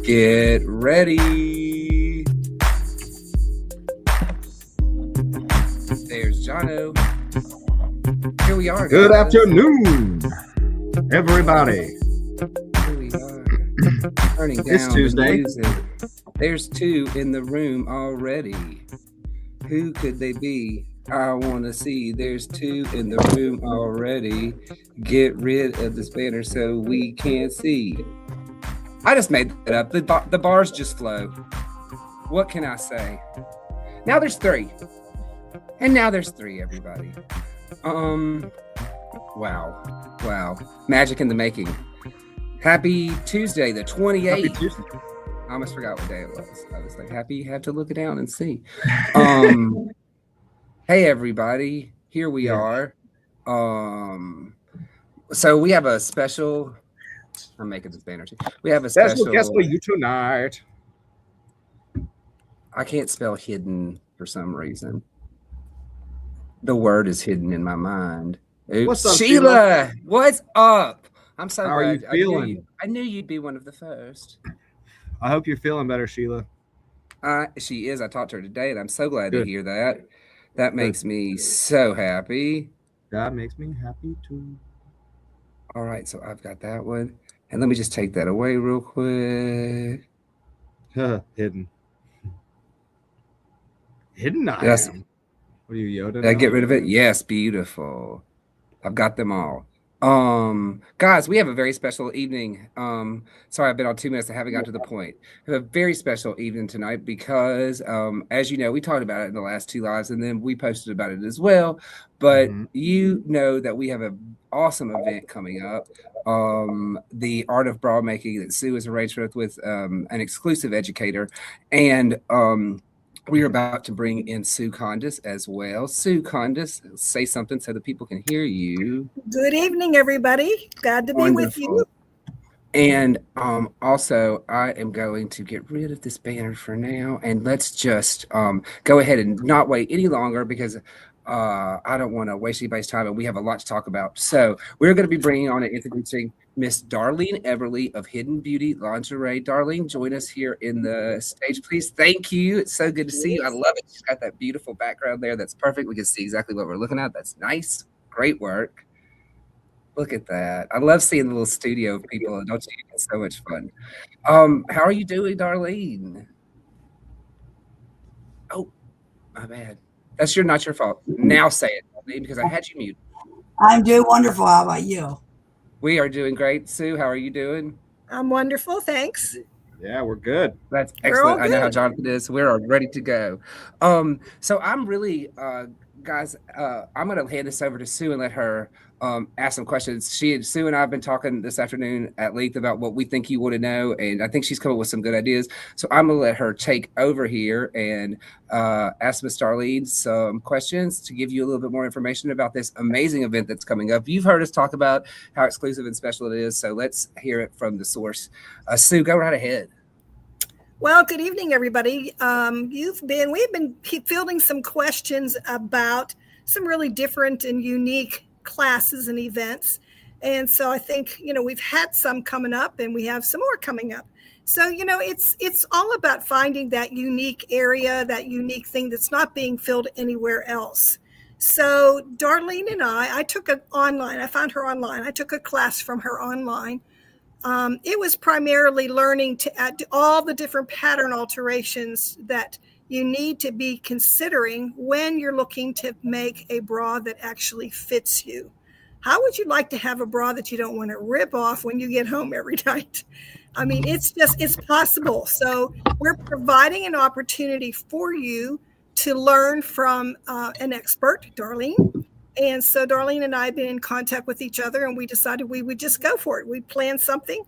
Get ready. There's Jono. Here we are. Good afternoon, everybody. Here we are. Turning down It's Tuesday. the music. There's two in the room already. Who could they be? I want to see. There's two in the room already. Get rid of this banner so we can't see. I just made that up. The bars just flow. What can I say? Now there's three. And now there's three, everybody. Wow. Magic in the making. Happy Tuesday, the 28th. Happy Tuesday. I almost forgot what day it was. I was like, happy, had to look it down and see. Hey, everybody. Here we are. So we have a special... I'm making this banner too. We have a special guest for you tonight. I can't spell hidden for some reason. The word is hidden in my mind. Oops. What's up, Sheila? What's up? I'm so How glad. are you feeling? I knew you'd be one of the first. I hope you're feeling better, Sheila. She is. I talked to her today, and I'm so glad Good. to hear that. That makes me so happy. That makes me happy too. All right, so I've got that one. And let me just take that away real quick. Hidden. Hidden I Yes. am. What are you, Yoda? Did I get rid of it? Yes, beautiful. I've got them all. Guys, we have a very special evening. Sorry, I've been on 2 minutes. I haven't got to the point. We have a very special evening tonight because, as you know, we talked about it in the last two lives, and then we posted about it as well. But you know that we have an awesome event coming up. The Art of Bra Making that Sue has arranged with an exclusive educator. And We are about to bring in Sue Kondis as well. Sue Kondis, say something so that people can hear you. Good evening, everybody. Glad to be with you. Wonderful. And also, I am going to get rid of this banner for now, and let's just go ahead and not wait any longer because I don't want to waste anybody's time, and we have a lot to talk about. So we're going to be bringing on and introducing Miss Darlene Eberly of Hidden Beauty Lingerie. Darlene, join us here in the stage, please. Thank you. It's so good to see you. I love it. She's got that beautiful background there. That's perfect. We can see exactly what we're looking at. That's nice. Great work. Look at that. I love seeing the little studio of people. Don't you? It's so much fun. How are you doing, Darlene? Oh, my bad. That's not your fault. Now say it, Darlene, because I had you mute. I'm doing wonderful. How about you? We are doing great. Sue, how are you doing? I'm wonderful, thanks. Yeah, we're good. That's We're all excellent. I know how good. Jonathan is. We're all ready to go. So I'm really, guys, I'm going to hand this over to Sue and let her ask some questions. Sue and I have been talking this afternoon at length about what we think you want to know, and I think she's come up with some good ideas. So I'm going to let her take over here and ask Miss Darlene some questions to give you a little bit more information about this amazing event that's coming up. You've heard us talk about how exclusive and special it is, so let's hear it from the source. Sue, go right ahead. Well, good evening, everybody. We've been fielding some questions about some really different and unique classes and events. And so I think, we've had some coming up and we have some more coming up. So, it's all about finding that unique area, that unique thing that's not being filled anywhere else. So Darlene and I took I found her online. I took a class from her online. It was primarily learning to add all the different pattern alterations that you need to be considering when you're looking to make a bra that actually fits you. How would you like to have a bra that you don't want to rip off when you get home every night? I mean, it's possible. So we're providing an opportunity for you to learn from an expert, Darlene. And so Darlene and I have been in contact with each other, and we decided we would just go for it. We planned something.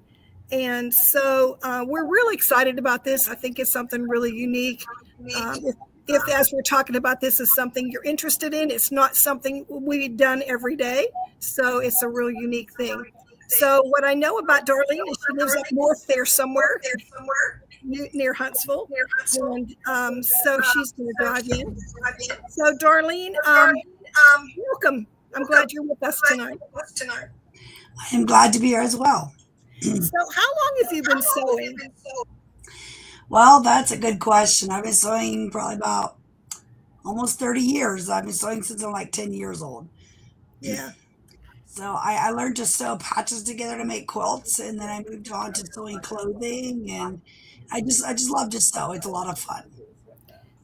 And so we're really excited about this. I think it's something really unique. If as we're talking about this is something you're interested in, it's not something we've done every day. So it's a real unique thing. So what I know about Darlene is she lives up north there somewhere near Huntsville. And so she's going to dive in. So Darlene, welcome. I'm glad you're with us tonight. I'm glad to be here as well. So how long have you been sewing? Well, that's a good question. I've been sewing probably about almost 30 years. I've been sewing since I'm like 10 years old. Yeah. So I learned to sew patches together to make quilts, and then I moved on to sewing clothing, and I just love to sew. It's a lot of fun.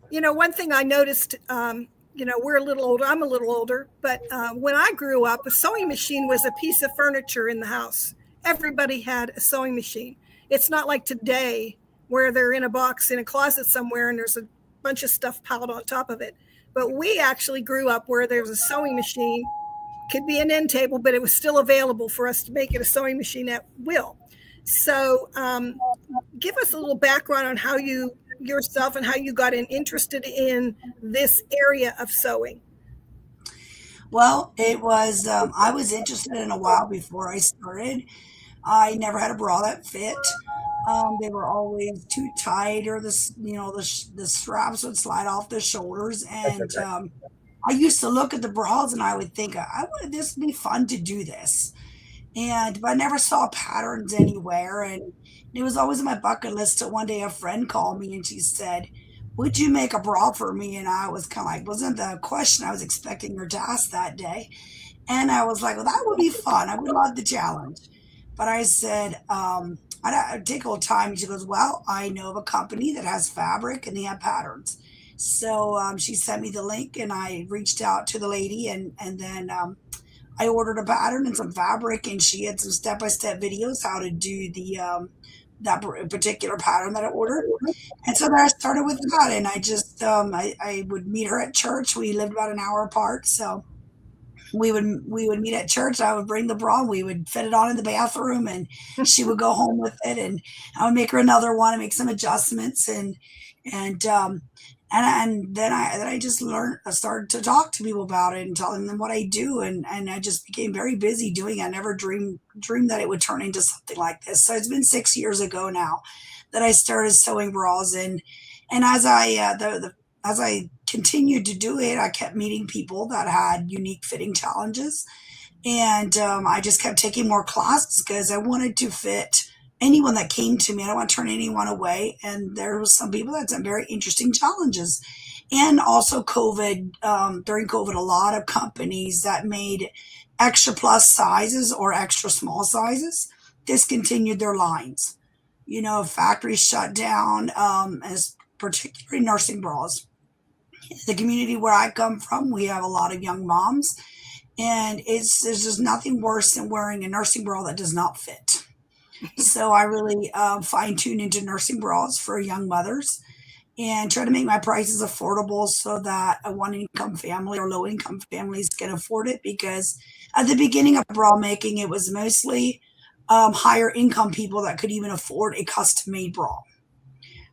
One thing I noticed, we're a little older. I'm a little older, but when I grew up, a sewing machine was a piece of furniture in the house. Everybody had a sewing machine. It's not like today where they're in a box in a closet somewhere and there's a bunch of stuff piled on top of it. But we actually grew up where there was a sewing machine, could be an end table, but it was still available for us to make it a sewing machine at will. So give us a little background on how you yourself and how you got interested in this area of sewing. Well, it was I was interested in a while before I started. I never had a bra that fit. They were always too tight, or the straps would slide off the shoulders. And I used to look at the bras and I would think, this would be fun to do this. But I never saw patterns anywhere. And it was always on my bucket list till one day a friend called me and she said, would you make a bra for me? And I was kind of like, wasn't the question I was expecting her to ask that day. And I was like, well, that would be fun. I would love the challenge. But I said, I'd take a little time. And she goes, well, I know of a company that has fabric and they have patterns. So she sent me the link and I reached out to the lady and then I ordered a pattern and some fabric, and she had some step-by-step videos how to do that particular pattern that I ordered. And so then I started with that, and I just I would meet her at church. We lived about an hour apart, so we would meet at church. I would bring the bra, and we would fit it on in the bathroom, and she would go home with it, and I would make her another one and make some adjustments, and And then I just started to talk to people about it and telling them what I do. And I just became very busy doing it. I never dreamed that it would turn into something like this. So it's been 6 years ago now that I started sewing bras. And as I continued to do it, I kept meeting people that had unique fitting challenges. And I just kept taking more classes because I wanted to fit anyone that came to me. I don't want to turn anyone away. And there was some people that had some very interesting challenges. And also COVID, during COVID, a lot of companies that made extra plus sizes or extra small sizes discontinued their lines. Factories shut down, as particularly nursing bras. The community where I come from, we have a lot of young moms, and there's just nothing worse than wearing a nursing bra that does not fit. So I really fine-tune into nursing bras for young mothers and try to make my prices affordable so that a one-income family or low-income families can afford it, because at the beginning of bra making, it was mostly higher income people that could even afford a custom-made bra.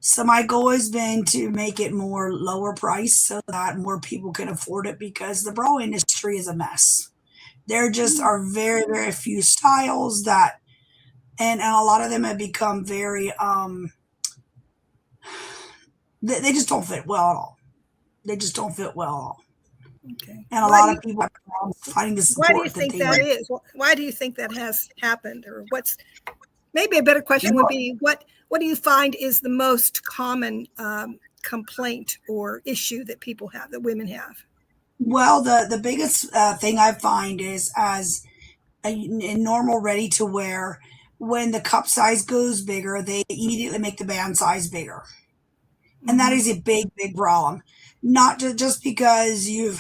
So my goal has been to make it more lower price so that more people can afford it, because the bra industry is a mess. There just are very, very few styles and a lot of them have become very, they just don't fit well at all. They just don't fit well at all. Okay. And a lot of people have problems finding the support. Why do you think that is? Why do you think that has happened? Or maybe a better question would be, what do you find is the most common complaint or issue that people have, that women have? Well, the biggest thing I find is, as a normal ready to wear, when the cup size goes bigger, they immediately make the band size bigger. And that is a big, big problem. Not just because you've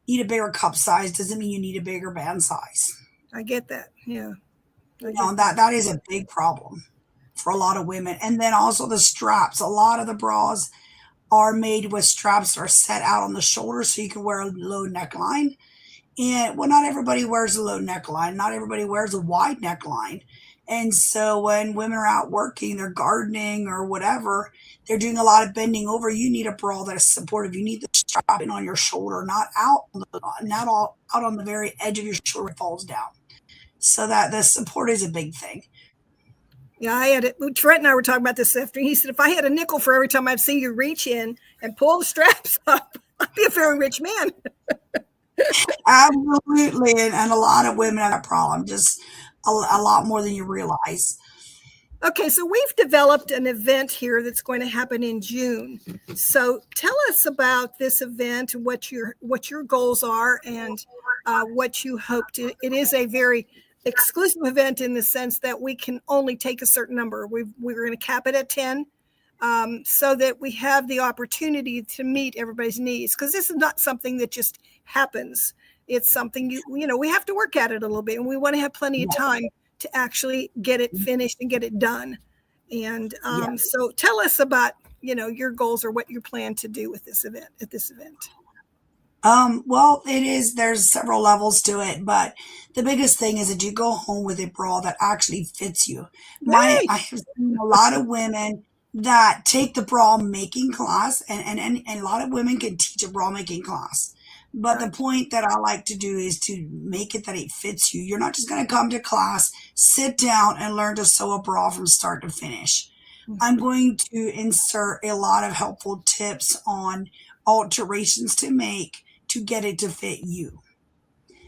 need a bigger cup size doesn't mean you need a bigger band size. I get that. Yeah. That is a big problem for a lot of women. And then also the straps. A lot of the bras are made with straps that are set out on the shoulder so you can wear a low neckline. And not everybody wears a low neckline. Not everybody wears a wide neckline. And so when women are out working, they're gardening or whatever, they're doing a lot of bending over. You need a bra that is supportive. You need the strap in on your shoulder, not out on the very edge of your shoulder, it falls down. So that the support is a big thing. Yeah, Trent and I were talking about this after. He said, if I had a nickel for every time I've seen you reach in and pull the straps up, I'd be a very rich man. Absolutely. And a lot of women have that problem, just a lot more than you realize. Okay, so we've developed an event here that's going to happen in June. So tell us about this event, what your goals are, and what you hope to. It is a very exclusive event in the sense that we can only take a certain number. We're going to cap it at 10, so that we have the opportunity to meet everybody's needs. Because this is not something that just happens. It's something we have to work at it a little bit, and we want to have plenty of time to actually get it finished and get it done. And so tell us about your goals or what you plan to do with this event. Well, there's several levels to it, but the biggest thing is that you go home with a bra that actually fits you. Right. I have seen a lot of women that take the bra making class, and a lot of women can teach a bra making class. But the point that I like to do is to make it that it fits you. You're not just going to come to class, sit down, and learn to sew a bra from start to finish. I'm going to insert a lot of helpful tips on alterations to make to get it to fit you.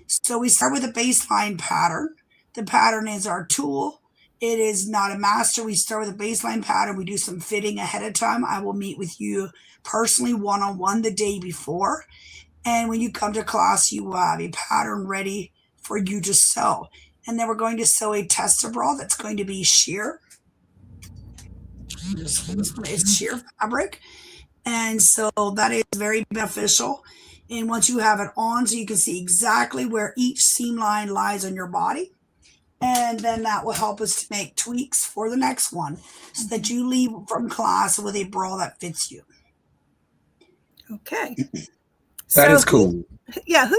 So we start with a baseline pattern. The pattern is our tool. It is not a master. We start with a baseline pattern. We do some fitting ahead of time. I will meet with you personally one-on-one the day before. And when you come to class, you will have a pattern ready for you to sew. And then we're going to sew a tester bra that's going to be sheer. It's sheer fabric. And so that is very beneficial. And once you have it on, so you can see exactly where each seam line lies on your body. And then that will help us to make tweaks for the next one so that you leave from class with a bra that fits you. Okay. That is cool. Who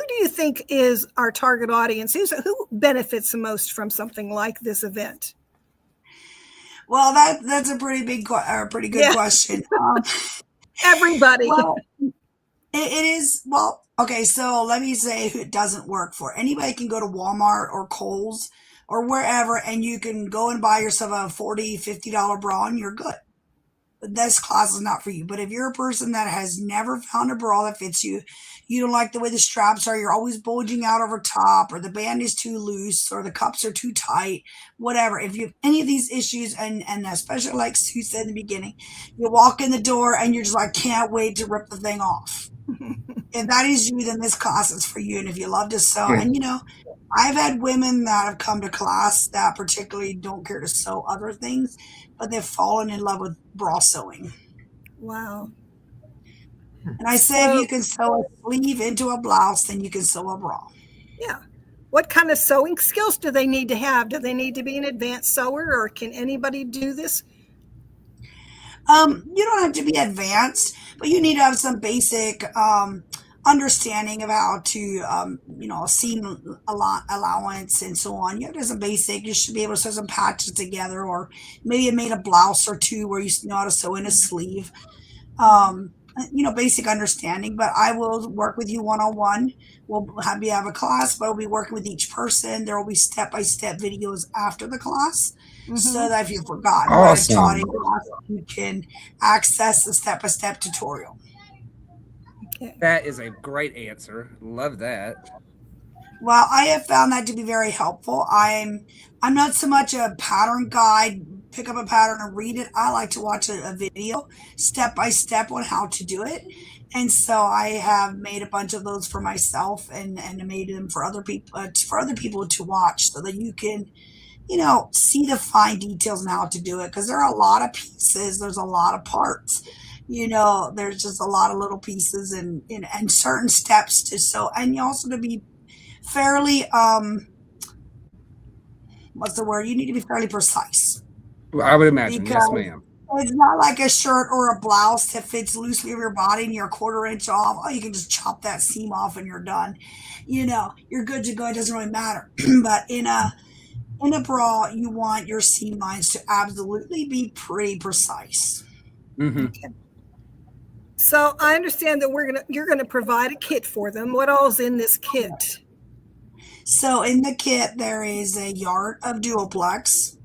do you think is our target audience? Who benefits the most from something like this event? Well, that's a pretty good question. Everybody. Well, it is, well, okay, so let me say who it doesn't work for. Anybody can go to Walmart or Kohl's or wherever, and you can go and buy yourself a $40, $50 bra and you're good. This class is not for you. But if you're a person that has never found a bra that fits you, you don't like the way the straps are, you're always bulging out over top, or the band is too loose, or the cups are too tight, whatever. If you have any of these issues, and especially like Sue said in the beginning, you walk in the door and you're just like, can't wait to rip the thing off. If that is you, then this class is for you. And if you love to sew, and I've had women that have come to class that particularly don't care to sew other things, but they've fallen in love with bra sewing. Wow. And I say, if you can sew a sleeve into a blouse, then you can sew a bra. Yeah. What kind of sewing skills do they need to have? Do they need to be an advanced sewer, or can anybody do this? You don't have to be advanced, but you need to have some basic understanding of how to, seam allowance and so on. You have to have some basic. You should be able to sew some patches together, or maybe you made a blouse or two where you know how to sew in a sleeve. Basic understanding. But I will work with you one-on-one. We'll have you have a class, but I'll be working with each person. There will be step-by-step videos after the class. So that if you've forgotten what I've taught in class, you can access the step-by-step tutorial. Okay. That is a great answer. Love that. Well, I have found that to be very helpful. I'm not so much a pattern guide, pick up a pattern and read it. I like to watch a video step by step on how to do it. And so I have made a bunch of those for myself and made them for other people to watch, so that you can see the fine details and how to do it, because there are a lot of pieces. There's a lot of parts. There's just a lot of little pieces and certain steps to sew, and you also to be fairly what's the word? You need to be fairly precise. I would imagine. Because yes, ma'am. it's not like a shirt or a blouse that fits loosely over your body and you're a quarter inch off. Oh, you can just chop that seam off and you're done. You're good to go. It doesn't really matter. But in a bra, you want your seam lines to absolutely be pretty precise. Mm-hmm. Okay. So I understand that you're gonna provide a kit for them. What all's in this kit? So in the kit, there is a yard of duoplex.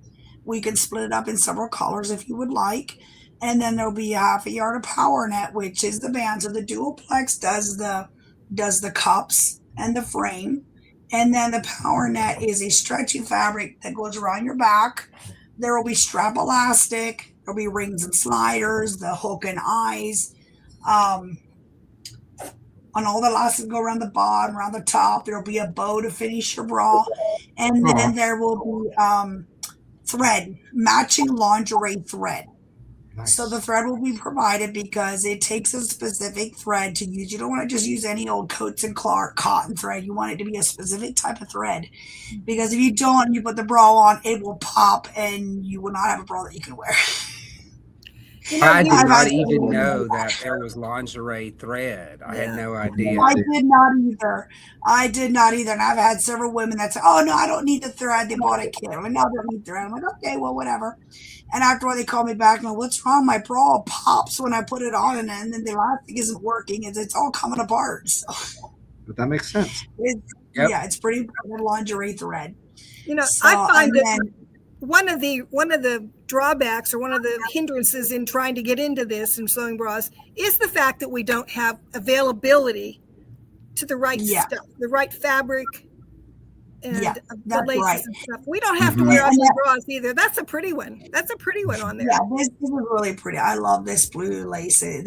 We can split it up in several colors if you would like. And then there'll be half a yard of power net, which is the band. So the duoplex does the cups and the frame. And then the power net is a stretchy fabric that goes around your back. There will be strap elastic. There'll be rings and sliders, the hook and eyes. On all the elastic go around the bottom, around the top. There'll be a bow to finish your bra. And then there will be thread, matching lingerie thread. Nice. So the thread will be provided because it takes a specific thread to use. You don't want to just use any old Coats and Clark cotton thread. You want it to be a specific type of thread, because if you don't, you put the bra on, it will pop and you will not have a bra that you can wear. I did not even know that there was lingerie thread. I had no idea. I did not either. And I've had several women that say, oh, no, I don't need the thread. They bought a kit. I'm like, no, I don't need thread. I'm like, okay, well, whatever. And after they call me back, I'm like, what's wrong? My bra pops when I put it on, and then the elastic isn't working. It's all coming apart. So. But that makes sense. Yeah, it's pretty lingerie thread. I find that one of the drawbacks, or one of the hindrances in trying to get into this and sewing bras, is the fact that we don't have availability to the right stuff, the right fabric, and the laces and stuff. We don't have to wear ugly bras either. That's a pretty one. That's a pretty one on there. Yeah, this is really pretty. I love this blue lace. And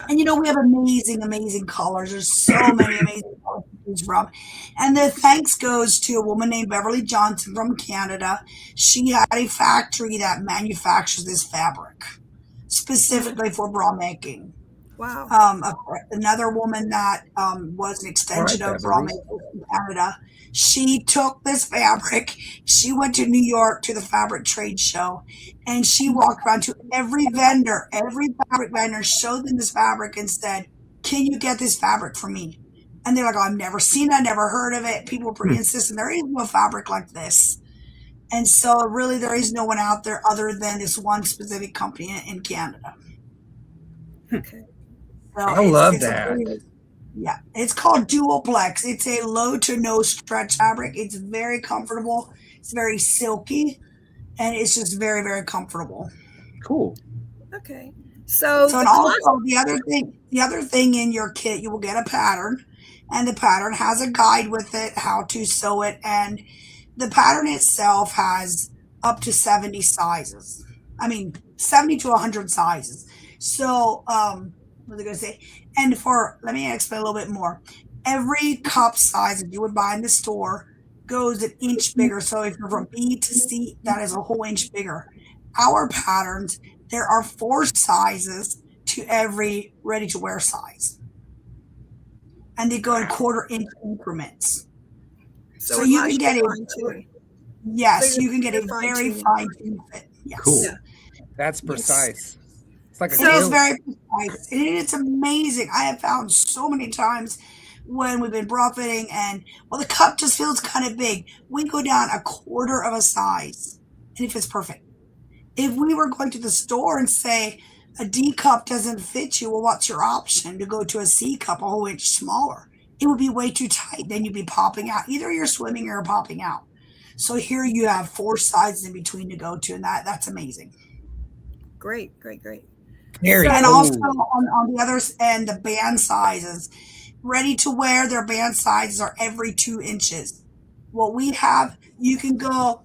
we have amazing colors. There's so many amazing colors to choose from. And the thanks goes to a woman named Beverly Johnson from Canada. She had a factory that manufactures this fabric specifically for bra making. Wow. Another woman that was an extension of bra making in Canada. She took this fabric. She went to New York to the fabric trade show, and she walked around to every fabric vendor, showed them this fabric and said, can you get this fabric for me? And they're like, oh, I've never seen it, never heard of it. People were pretty insistent. There is no fabric like this. And so really there is no one out there other than this one specific company in Canada. Okay. So I love it's a that. yeah, it's called Dual Plex. It's a low to no stretch fabric. It's very comfortable. It's very silky, and it's just very, very comfortable. Cool. Okay. So So, and the class, also the other thing in your kit, you will get a pattern, and the pattern has a guide with it, how to sew it, and the pattern itself has up to 70 sizes. I mean, 70 to 100 sizes. So, what was I going to say? And let me explain a little bit more. Every cup size that you would buy in the store goes an inch bigger. So if you're from B to C, that is a whole inch bigger. Our patterns, there are 4 sizes to every ready to wear size. And they go in quarter-inch increments. So you can get a yes, you can get a very fine-tuned fit. Yes. Cool. Yeah. That's precise. It's like a It is quilt. very precise. And it's amazing. I have found so many times when we've been bra fitting and, well, the cup just feels kind of big. We go down a quarter of a size and it fits perfect. If we were going to the store and say a D cup doesn't fit you, well, what's your option? To go to a C cup a whole inch smaller. It would be way too tight. Then you'd be popping out. Either you're swimming or you're popping out. So here you have 4 sizes in between to go to, and that's amazing. Great, great, great. Very And cool. also on the other end, the band sizes. Ready to wear, their band sizes are every 2 inches. What we have, you can go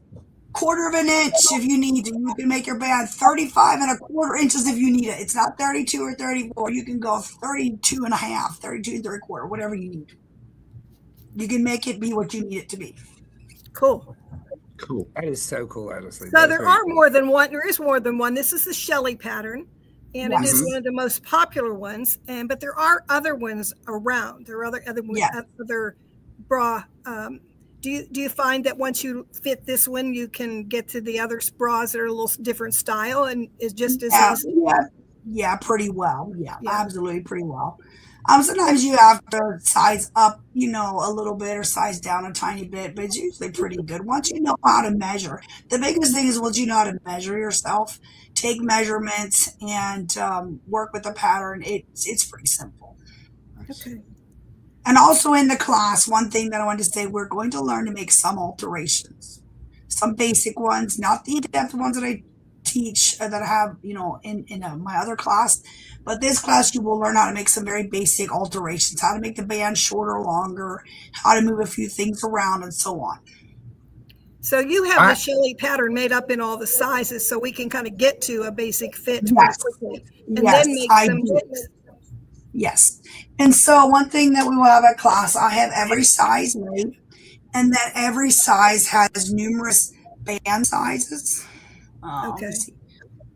quarter of an inch if you need to. You can make your band 35 and a quarter inches if you need it. It's not 32 or 34. You can go 32 and a half, 32 and 3/4, whatever you need. You can make it be what you need it to be. Cool. Cool. That is so cool, honestly. So That's there very are cool. more than one. There is more than one. This is the Shelley pattern, and it is Yes. one of the most popular ones. But there are other ones around. There are Yes. other bra. Do you find that once you fit this one, you can get to the other bras that are a little different style and is just as easy? Yeah, pretty well. Yeah, Yeah. absolutely pretty well. Sometimes you have to size up, a little bit or size down a tiny bit, but it's usually pretty good once you know how to measure. The biggest thing is once you know how to measure yourself, take measurements, and work with the pattern. It's pretty simple. Okay. And also in the class, one thing that I wanted to say, we're going to learn to make some alterations, some basic ones, not the in-depth ones that I teach that I have, in my other class. But this class, you will learn how to make some very basic alterations, how to make the band shorter, longer, how to move a few things around, and so on. So you have the Shelley pattern made up in all the sizes, so we can kind of get to a basic fit pretty Yes. quickly, and Yes, then make I some do. tweaks. Yes. And so one thing that we will have at class, I have every size made, and then every size has numerous band sizes. Okay. Let's see.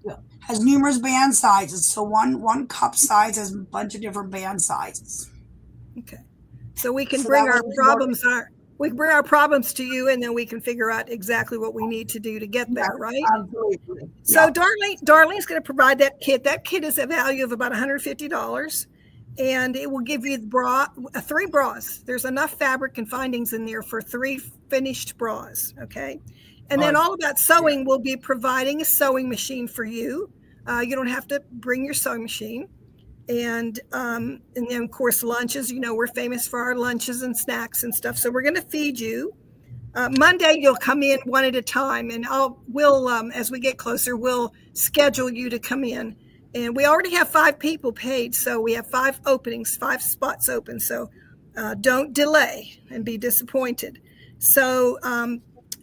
Yeah. Has numerous band sizes. So one cup size has a bunch of different band sizes. Okay. So we can So bring that our way problems we can bring our problems to you, and then we can figure out exactly what we need to do to get there, right? Absolutely. So Yeah. Darlene's going to provide that kit. That kit is a value of about $150, and it will give you the 3 bras. There's enough fabric and findings in there for 3 finished bras. Okay. And then All About Sewing will be providing a sewing machine for you. You don't have to bring your sewing machine. And then, of course, lunches. We're famous for our lunches and snacks and stuff. So we're going to feed you. Monday, you'll come in one at a time, and we'll as we get closer, we'll schedule you to come in. And we already have 5 people paid, so we have 5 openings, 5 spots open. So don't delay and be disappointed. So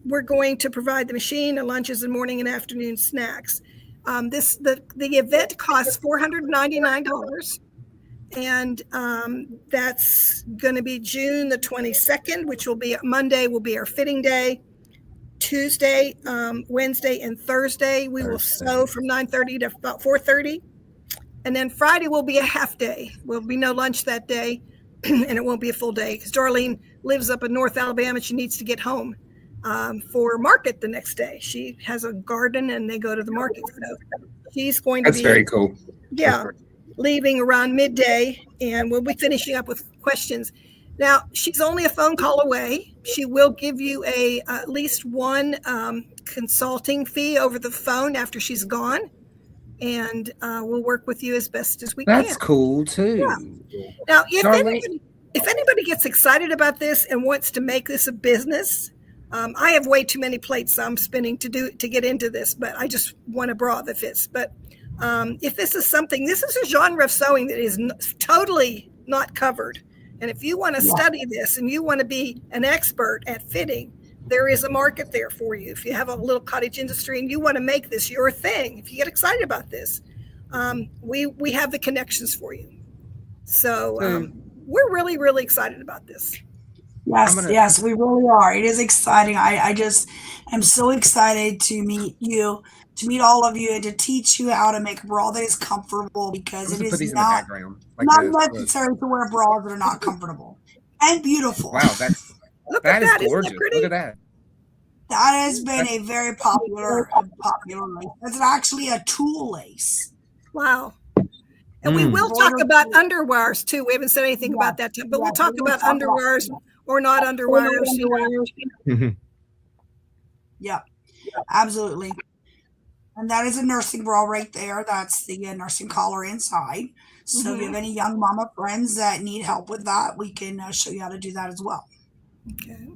we're going to provide the machine, the lunches, and morning and afternoon snacks. The event costs $499, and that's going to be June the 22nd, which will be Monday. Will be our fitting day. Tuesday, Wednesday, and Thursday we will sew from 9:30 to about 4:30, and then Friday will be a half day. Will be no lunch that day, and it won't be a full day because Darlene lives up in North Alabama. She needs to get home for market the next day. She has a garden and they go to the market. So she's going to That's very cool. Yeah, leaving around midday, and we'll be finishing up with questions. Now, she's only a phone call away. She will give you at least one consulting fee over the phone after she's gone. and we'll work with you as best as we That's can. cool too. Now, Darlene, if anybody gets excited about this and wants to make this a business, I have way too many plates I'm spinning to get into this, but I just want a bra that fits. But if this is a genre of sewing that is totally not covered. And if you want to study this and you want to be an expert at fitting, there is a market there for you. If you have a little cottage industry and you want to make this your thing, if you get excited about this, we have the connections for you. So we're really, really excited about this. Yes, we really are. It is exciting. I just am so excited to meet you, to meet all of you, and to teach you how to make a bra that is comfortable, because it is not necessary to wear bras that are not comfortable and beautiful. Wow, that is gorgeous. Look at that. That has been a very popular lace. It's actually a tulle lace. Wow. And we will talk about underwires too. We haven't said anything about that, but we'll talk about underwires or not underwires. Yeah, absolutely. And that is a nursing bra right there. That's the nursing collar inside. So if you have any young mama friends that need help with that, we can show you how to do that as well. Okay.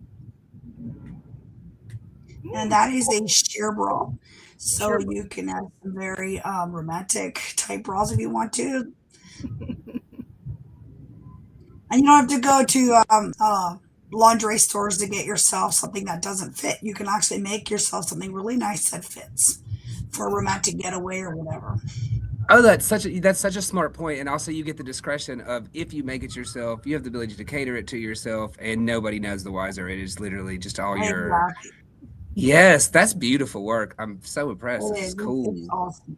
And that is a sheer bra. So you can have some very romantic type bras if you want to. And you don't have to go to lingerie stores to get yourself something that doesn't fit. You can actually make yourself something really nice that fits for a romantic getaway or whatever. Oh, that's such a smart point. And also you get the discretion of, if you make it yourself, you have the ability to cater it to yourself, and nobody knows the wiser. It is literally just all your... Yes, that's beautiful work. I'm so impressed. This is cool. It's awesome.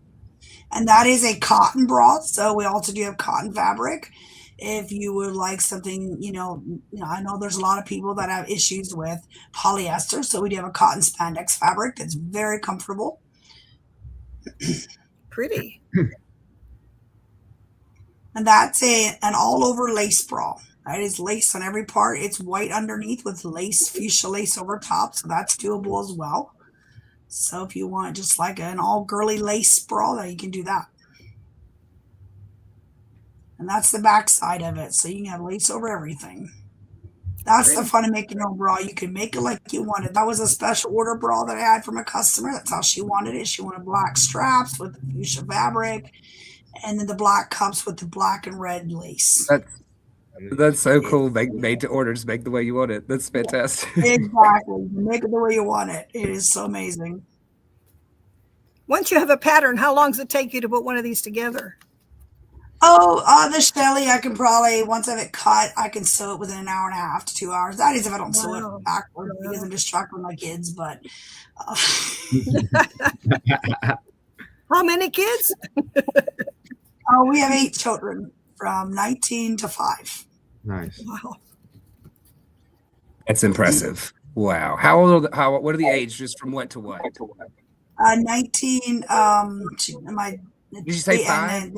And that is a cotton bra. So we also do have cotton fabric. If you would like something, I know there's a lot of people that have issues with polyester. So we do have a cotton spandex fabric that's very comfortable. Pretty. And that's an all over lace bra. It is lace on every part. It's white underneath with lace, fuchsia lace over top. So that's doable as well. So if you want just like an all girly lace bra, then you can do that. And that's the back side of it. So you can have lace over everything. That's the fun of making your own bra. You can make it like you want it. That was a special order bra that I had from a customer. That's how she wanted it. She wanted black straps with the fuchsia fabric, and then the black cups with the black and red lace. That's so cool. Made to order. Just make the way you want it. That's fantastic. Exactly. Make it the way you want it. It is so amazing. Once you have a pattern, how long does it take you to put one of these together? Oh, the Shelly, I can probably, once I have it cut, I can sew it within an hour and a half to 2 hours. That is if I don't sew it backwards because I'm distracted with my kids. But how many kids? We have 8 children from 19 to 5. Nice. Wow. That's impressive. Wow. What are the ages? Just from what to what? 19, did you say 5?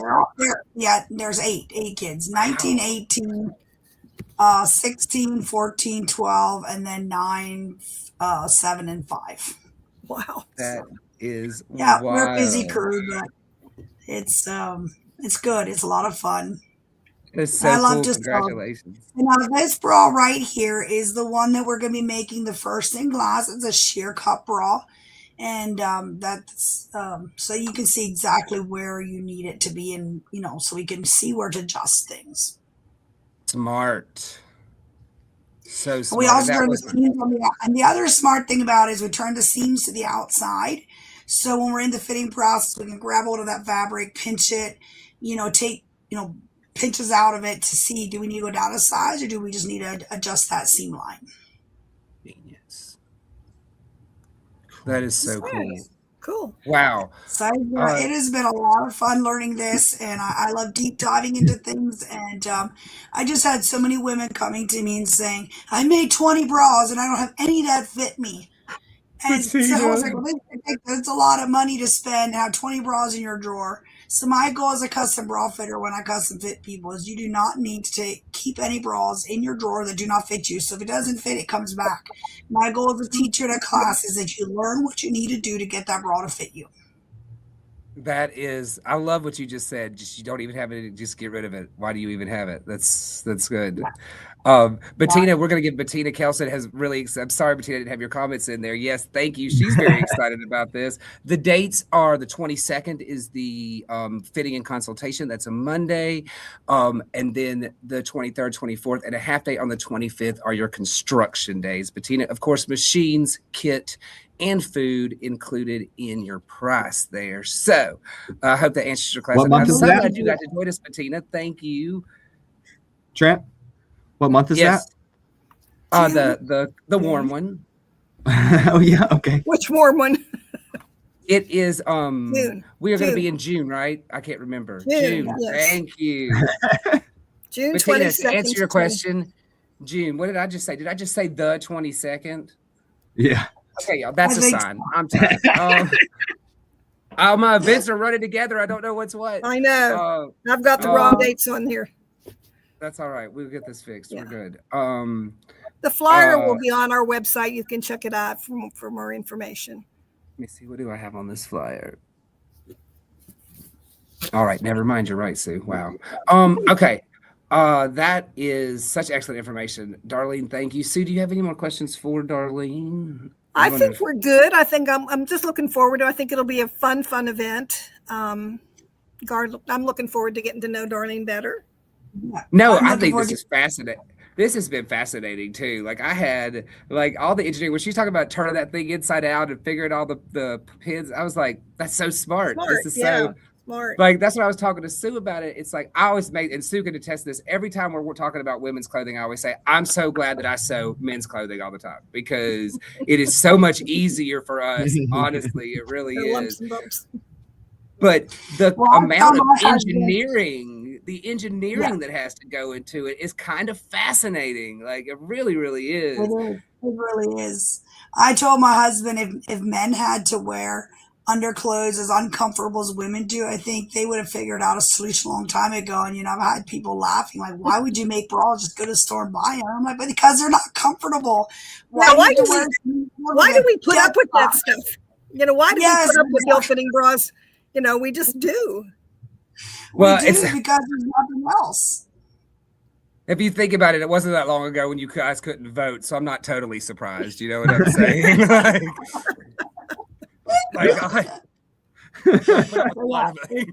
There's 8 kids. 19, 18, 16, 14, 12, and then 9, 7, and 5. Wow. That is wild. We're a busy crew, but it's good. It's a lot of fun. It's so cool. Congratulations. Now this bra right here is the one that we're going to be making the first in glass. It's a sheer cut bra. And that's so you can see exactly where you need it to be, and so we can see where to adjust things. Smart. So smart. We also turn the seams on and the other smart thing about it is we turn the seams to the outside. So when we're in the fitting process, we can grab hold of that fabric, pinch it, take pinches out of it to see, do we need to go down a size, or do we just need to adjust that seam line? Genius. That is so cool. Cool. Wow. So it has been a lot of fun learning this, and I love deep diving into things. And I just had so many women coming to me and saying, I made 20 bras and I don't have any that fit me. And so I was like, well, that's a lot of money to spend, have 20 bras in your drawer. So my goal as a custom bra fitter when I custom fit people is you do not need to keep any bras in your drawer that do not fit you. So if it doesn't fit, it comes back. My goal as a teacher in a class is that you learn what you need to do to get that bra to fit you. That is, I love what you just said. Just you don't even have it. Just get rid of it. Why do you even have it? That's good. Bettina, we're gonna give Bettina Kelson has really. I'm sorry, Bettina, I didn't have your comments in there. Yes, thank you. She's very excited about this. The dates are the 22nd is the fitting and consultation. That's a Monday, and then the 23rd, 24th, and a half day on the 25th are your construction days. Bettina, of course, machines, kit, and food included in your price there. So I hope that answers your question. What month I'm is so that? glad you got to join us, Bettina. Thank you. Trent, what month is Yes. that? The warm one. Oh yeah, okay. Which warm one? It is June. we are going to June. be in June, right? I can't remember. June, yes. Thank you. June Bettina, 22nd. to answer your question, June. What did I just say? Did I just say the 22nd? Yeah. Okay, y'all. That's a sign. I'm tired. All my events are running together. I don't know what's what. I know. I've got the wrong dates on here. That's all right. We'll get this fixed. Yeah. We're good. The flyer will be on our website. You can check it out for more information. Let me see. What do I have on this flyer? All right. Never mind. You're right, Sue. Wow. Okay. That is such excellent information. Darlene, thank you. Sue, do you have any more questions for Darlene? I think we're good. I think I'm just looking forward to. I think it'll be a fun event. I'm looking forward to getting to know Darlene better. No, I think this is fascinating. This has been fascinating too. Like I had like all the engineering when she's talking about turning that thing inside out and figuring all the pins. I was like, that's so smart. This is so smart. Like that's what I was talking to Sue about it. It's like I always make, and Sue can attest this, every time we're talking about women's clothing, I always say, I'm so glad that I sew men's clothing all the time because it is so much easier for us. Honestly, it really is. But the amount of engineering, that has to go into it is kind of fascinating. Like it really, really is. It really is. I told my husband if men had to wear underclothes as uncomfortable as women do, I think they would have figured out a solution a long time ago. And I've had people laughing like, "Why would you make bras? Just go to the store and buy them." I'm like, "But because they're not comfortable." Why do we put up with that stuff? Why do we put up with ill-fitting bras? We just do. Well, it's because there's nothing else. If you think about it, it wasn't that long ago when you guys couldn't vote, so I'm not totally surprised. You know what I'm saying?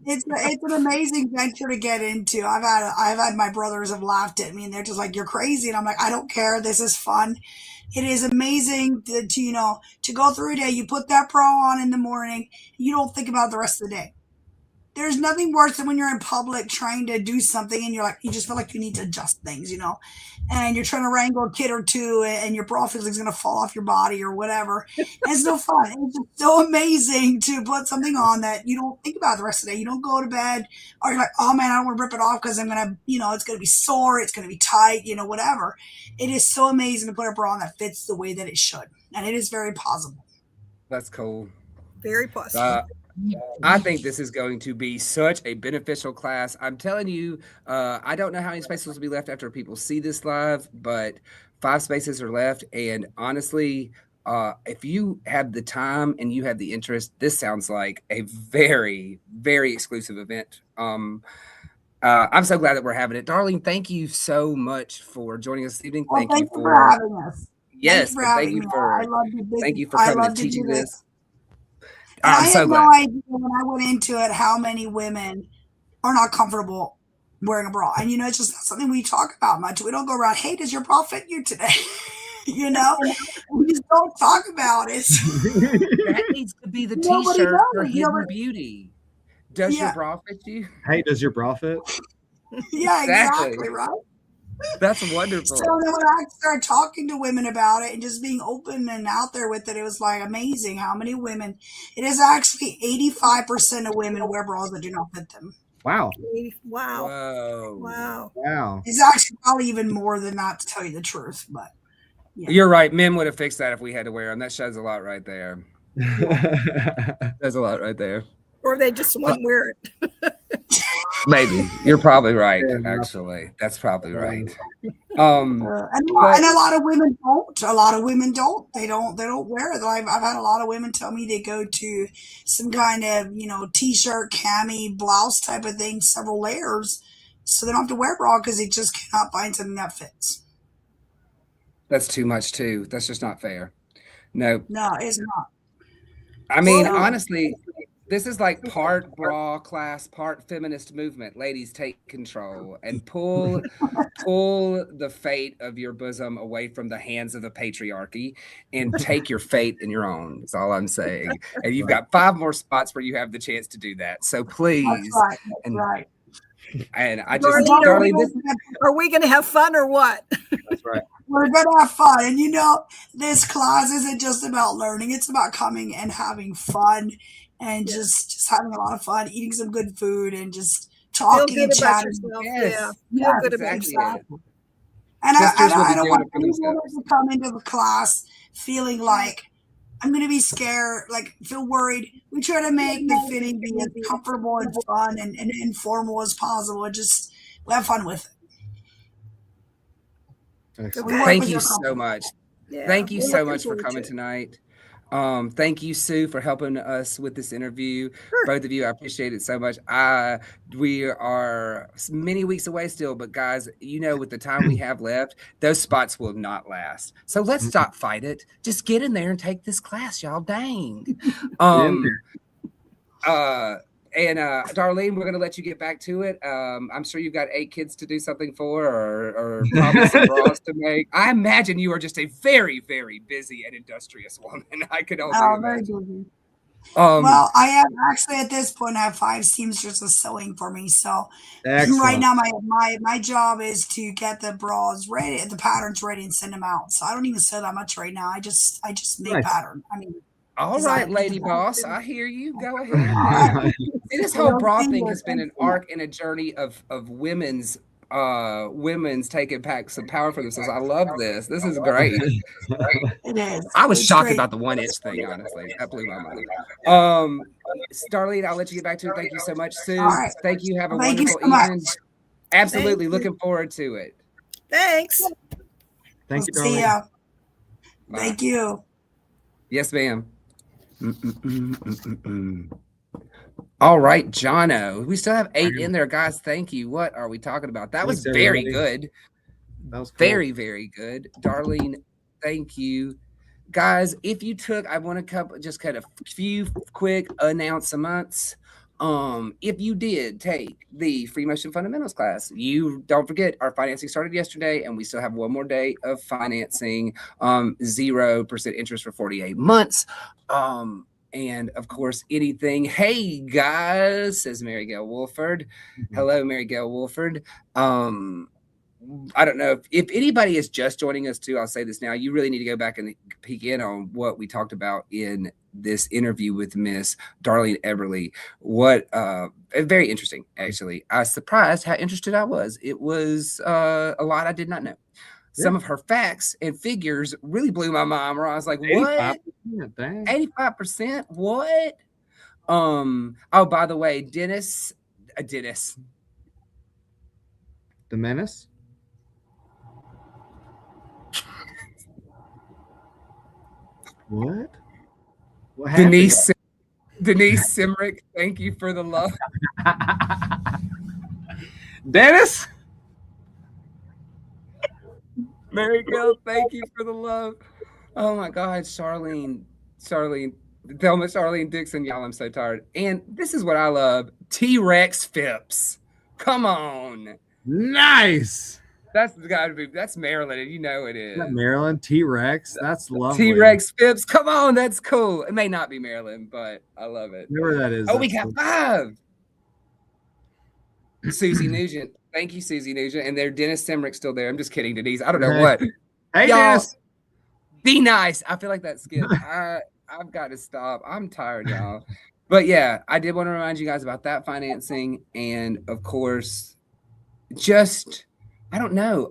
It's an amazing venture to get into. I've had my brothers have laughed at me and they're just like, "You're crazy," and I'm like, "I don't care. This is fun." It is amazing to go through a day. You put that bra on in the morning, you don't think about it the rest of the day. There's nothing worse than when you're in public trying to do something and you just feel like you need to adjust things, and you're trying to wrangle a kid or two and your bra feels like it's going to fall off your body or whatever. And it's no fun. It's just so amazing to put something on that you don't think about the rest of the day. You don't go to bed or you're like, "Oh man, I don't want to rip it off because I'm going to, it's going to be sore. It's going to be tight, whatever." It is so amazing to put a bra on that fits the way that it should. And it is very possible. That's cool. Very possible. I think this is going to be such a beneficial class. I'm telling you, I don't know how many spaces will be left after people see this live, but 5 spaces are left. And honestly, if you have the time and you have the interest, this sounds like a very, very exclusive event. I'm so glad that we're having it. Darlene, thank you so much for joining us this evening. Thank you for having us. Yes, thank you for coming and teaching this. I had no idea when I went into it how many women are not comfortable wearing a bra. And, it's just not something we talk about much. We don't go around, "Hey, does your bra fit you today?" We just don't talk about it. That needs to be the t-shirt for Hidden Beauty. Does your bra fit you? Hey, does your bra fit? Yeah, exactly, right? That's wonderful. So then when I started talking to women about it and just being open and out there with it, it was like amazing how many women. It is actually 85% of women wear bras that do not fit them. Wow. Wow. It's actually probably even more than that, to tell you the truth. But yeah. You're right. Men would have fixed that if we had to wear them. That shows a lot right there. There's a lot right there. Or they just wouldn't wear it. Maybe you're probably right. Fair enough. Actually, that's probably right. And But a lot of women don't. A lot of women don't. They don't. They don't wear it. I've had a lot of women tell me they go to some kind of t-shirt, cami, blouse type of thing, several layers, so they don't have to wear a bra because they just cannot find something that fits. that's too much too. That's just not fair. No, No, it's not. I mean, So honestly, this is like part bra class, part feminist movement. Ladies, take control and pull the fate of your bosom away from the hands of the patriarchy and take your fate in your own. That's all I'm saying. And you've got 5 more spots where you have the chance to do that. So that's please. right. That's And right. and I just, Darlene, Darlene, this are we going to have fun or what? That's right. We're gonna have fun, and this class isn't just about learning; it's about coming and having fun, and just having a lot of fun, eating some good food, and just Feel talking good and about chatting. yourself. yes, Yeah. Feel Yeah, good about exactly yourself. it. And Sisters will I be don't doing want it for any woman themselves. to come into the class feeling like I'm going to be scared, like feel worried. We try to make the fitting be as comfortable and fun and informal as possible. And just we have fun with it. Excellent. We work Thank with you your so company. much. Yeah. Thank you we're so looking much for forward coming to it. tonight. Thank you, Sue, for helping us with this interview. Sure. Both of you, I appreciate it so much. We are many weeks away still, but guys, with the time we have left, those spots will not last. So let's stop fight it. Just get in there and take this class, y'all. Dang. And Darlene, we're gonna let you get back to it. I'm sure you've got 8 kids to do something for, or probably some bras to make. I imagine you are just a very, very busy and industrious woman. I could only Very imagine. good. Well, I have actually at this point I have 5 seamstresses sewing for me. So right Excellent. now my job is to get the bras ready, the patterns ready, and send them out. So I don't even sew that much right now. I just make Nice. pattern. I mean, All design right, lady boss, I hear you. Go ahead. Yeah. Now. See, this whole bra thing has been an arc and a journey of women's taking back some power for themselves. I love this. This is great. It is. I was It's shocked great. about the 1-inch thing, honestly. That blew my mind. Darlene, I'll let you get back to it. Thank you so much, Sue. All right. Thank you. Have a Thank you wonderful so much. evening. Absolutely. Thank you. Looking forward to it. Thanks. Thank you, See Darlene. ya. Bye. Thank you. Yes, ma'am. All right, Jono. We still have 8 in there, guys. Thank you. What are we talking about? That was Thanks, very everybody. good. That was cool. Very, very good. Darlene, thank you. Guys, if you took, I want to just cut a few quick announcements. If you did take the Free Motion Fundamentals class, you don't forget our financing started yesterday, and we still have 1 more day of financing. 0% interest for 48 months. And of course, anything. Hey guys, says Mary Gail Wolford. Hello, Mary Gail Wolford. I don't know if anybody is just joining us too. I'll say this now. You really need to go back and peek in on what we talked about in this interview with Miss Darlene Eberly. What very interesting, actually. I was surprised how interested I was. It was a lot I did not know. Yeah. Some of her facts and figures really blew my mind. Where I was like, "What? 85%? What?" Oh, by the way, Dennis, The Menace? What? What happened? Denise Simrick, thank you for the love. Dennis? Mary Gill, thank you for the love. Oh my God, Charlene, Thelma, Charlene Dixon, y'all, I'm so tired. And this is what I love, T-Rex Phipps. Come on. Nice. That's gotta be, that's Maryland, and you know it is. Maryland, T-Rex. That's lovely. T-Rex Phipps, come on, that's cool. It may not be Maryland, but I love it. Whatever that is. Oh, we got 5. Susie Nugent. Thank you, Susie Nugent. And there's Dennis Simrick still there. I'm just kidding, Denise. I don't know what. Hey, y'all, Dennis. Be nice. I feel like that skip. I've got to stop. I'm tired, y'all. But yeah, I did want to remind you guys about that financing. And of course, just, I don't know.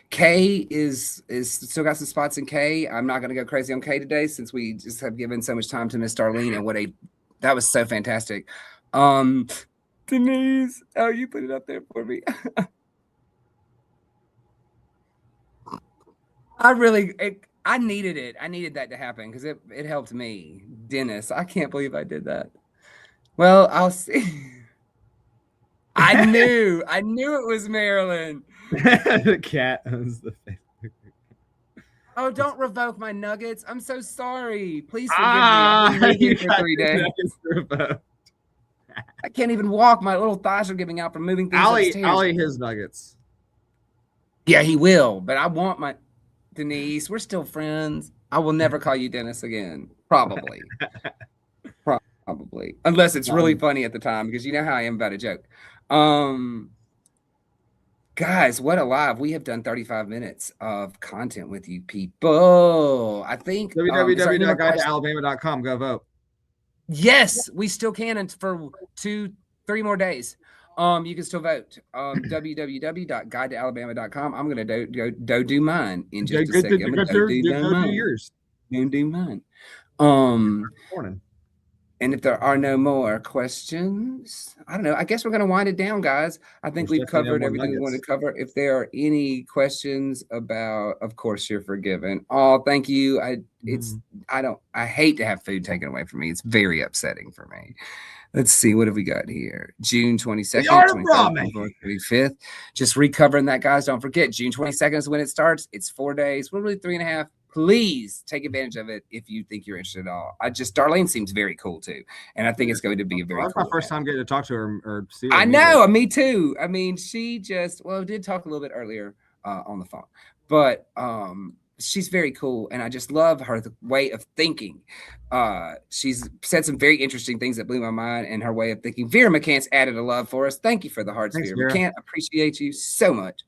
K is still got some spots in K. I'm not going to go crazy on K today since we just have given so much time to Miss Darlene, and that was so fantastic. Denise, oh, you put it up there for me. I needed it. I needed that to happen because it helped me. Dennis, I can't believe I did that. Well, I'll see. I knew it was Marilyn. The cat owns the Facebook. Oh, don't revoke my nuggets. I'm so sorry. Please forgive me. I've been moving for 3 days. I can't even walk. My little thighs are giving out from moving things upstairs. I'll eat his nuggets. Yeah, he will. But I want my Denise. We're still friends. I will never call you Dennis again. Probably. Probably. Unless it's really funny at the time, because you know how I am about a joke. Guys, what a live. We have done 35 minutes of content with you people. I think www.guidealabama.com. Go vote. Yes, we still can, and for 2-3 more days. You can still vote. www.guidetoalabama.com. I'm gonna do mine in just a second. I'm gonna do yours. Do mine. Morning. And if there are no more questions, I don't know. I guess we're gonna wind it down, guys. I think we've covered everything we wanted to cover. If there are any questions about, of course, you're forgiven. Oh, thank you. I hate to have food taken away from me. It's very upsetting for me. Let's see, what have we got here? June 22nd, 23rd, 25th. Just recovering that, guys. Don't forget, June 22nd is when it starts. It's 4 days. We're really 3.5. Please take advantage of it if you think you're interested at all. Darlene seems very cool too. And I think it's going to be a very cool. That's my first time getting to talk to her or see her. I know, me too. I mean, she did talk a little bit earlier on the phone, but she's very cool. And I just love her way of thinking. She's said some very interesting things that blew my mind, and her way of thinking. Vera McCants added a love for us. Thank you for the hearts, Vera. McCant, appreciate you so much.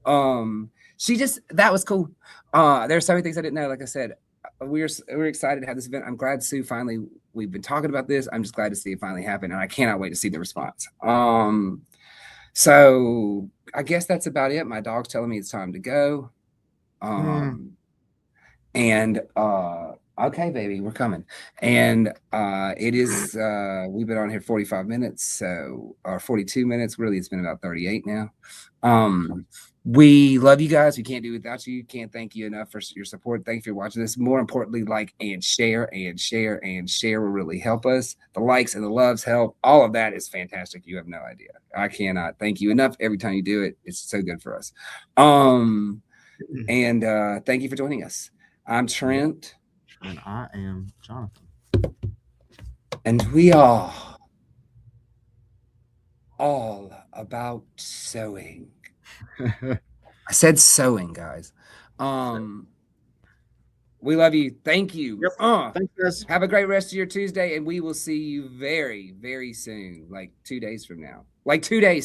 That was cool. There's so many things I didn't know. Like I said, we're excited to have this event. I'm glad Sue we've been talking about this. I'm just glad to see it finally happen, and I cannot wait to see the response. So I guess that's about it. My dog's telling me it's time to go. And okay, baby, we're coming. And it is we've been on here 45 minutes, or 42 minutes. Really, it's been about 38 now. We love you guys. We can't do it without you. Can't thank you enough for your support. Thank you for watching this. More importantly, like and share will really help us. The likes and the loves help. All of that is fantastic. You have no idea. I cannot thank you enough every time you do it. It's so good for us. And thank you for joining us. I'm Trent. And I am Jonathan. And we are all about sewing. I said sewing, guys. We love you. Thank you. Yep. Thanks, guys. Have a great rest of your Tuesday, and we will see you very, very soon, like 2 days from now. Like 2 days. Sorry.